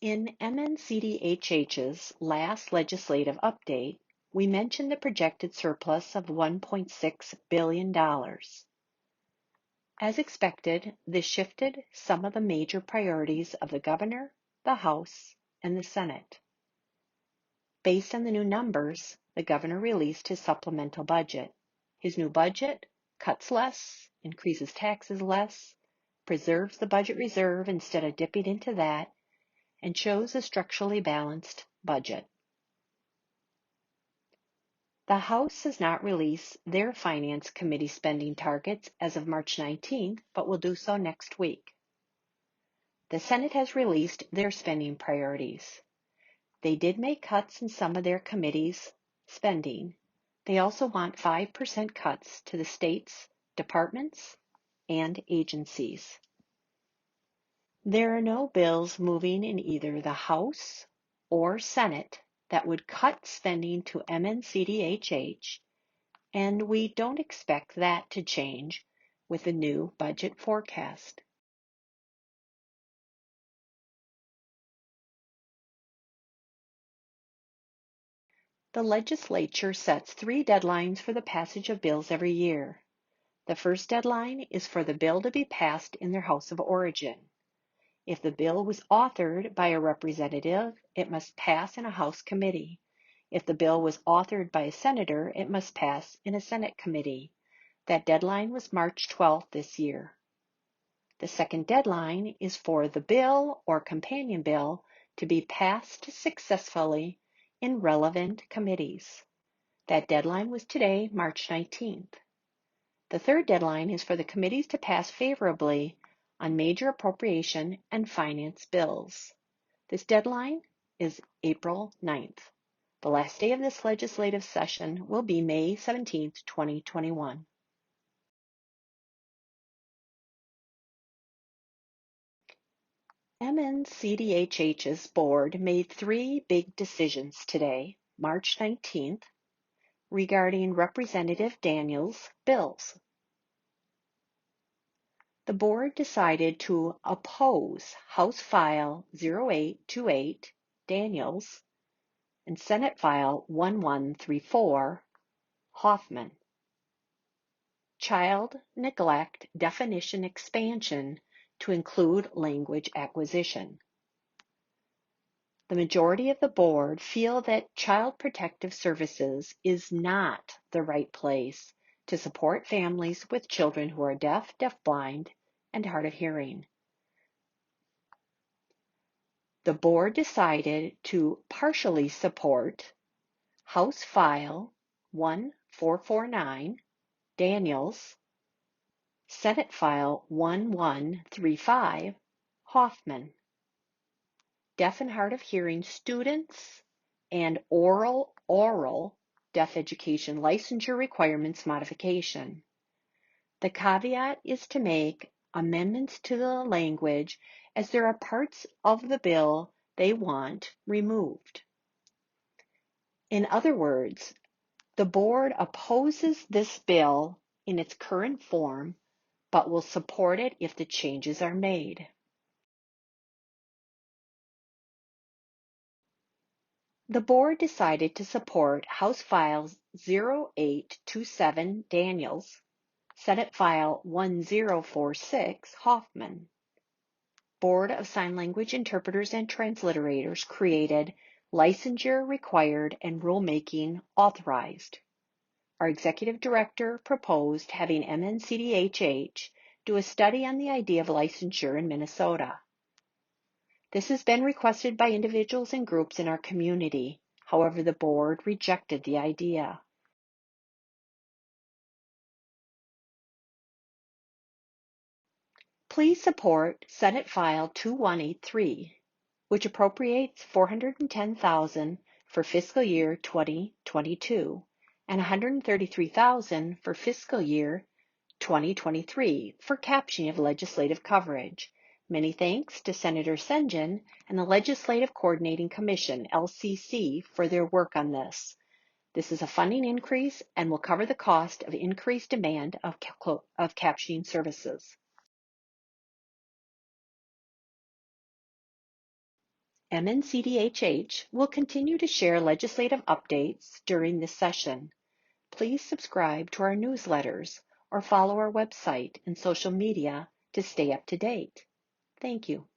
In MNCDHH's last legislative update, we mentioned the projected surplus of $1.6 billion. As expected, this shifted some of the major priorities of the governor, the House, and the Senate. Based on the new numbers, the governor released his supplemental budget. His new budget cuts less, increases taxes less, preserves the budget reserve instead of dipping into that, and shows a structurally balanced budget. The House has not released their Finance Committee spending targets as of March 19th, but will do so next week. The Senate has released their spending priorities. They did make cuts in some of their committees' spending. They also want 5% cuts to the states, departments, and agencies. There are no bills moving in either the House or Senate that would cut spending to MNCDHH, and we don't expect that to change with the new budget forecast. The legislature sets 3 deadlines for the passage of bills every year. The first deadline is for the bill to be passed in their House of Origin. If the bill was authored by a representative, it must pass in a House committee. If the bill was authored by a senator, it must pass in a Senate committee. That deadline was March 12th this year. The second deadline is for the bill or companion bill to be passed successfully in relevant committees. That deadline was today, March 19th. The third deadline is for the committees to pass favorably on major appropriation and finance bills. This deadline is April 9th. The last day of this legislative session will be May 17th, 2021. MNCDHH's board made 3 big decisions today, March 19th, regarding Representative Daniels' bills. The board decided to oppose House File 0828, Daniels, and Senate File 1134, Hoffman. Child neglect definition expansion to include language acquisition. The majority of the board feel that Child Protective Services is not the right place to support families with children who are deaf, deafblind, and hard of hearing. The board decided to partially support House File 1449, Daniels, Senate File 1135, Hoffman. Deaf and hard of hearing students and oral deaf education licensure requirements modification. The caveat is to make amendments to the language as there are parts of the bill they want removed. In other words, the board opposes this bill in its current form, but will support it if the changes are made. The board decided to support House File 0827 Daniels, Senate File 1046 Hoffman. Board of Sign Language Interpreters and Transliterators created, licensure required, and rulemaking authorized. Our executive director proposed having MNCDHH do a study on the idea of licensure in Minnesota. This has been requested by individuals and groups in our community. However, the board rejected the idea. Please support Senate File 2183, which appropriates $410,000 for fiscal year 2022 and $133,000 for fiscal year 2023 for captioning of legislative coverage. Many thanks to Senator Sengen and the Legislative Coordinating Commission, LCC, for their work on this. This is a funding increase and will cover the cost of increased demand of captioning services. MNCDHH will continue to share legislative updates during this session. Please subscribe to our newsletters or follow our website and social media to stay up to date. Thank you.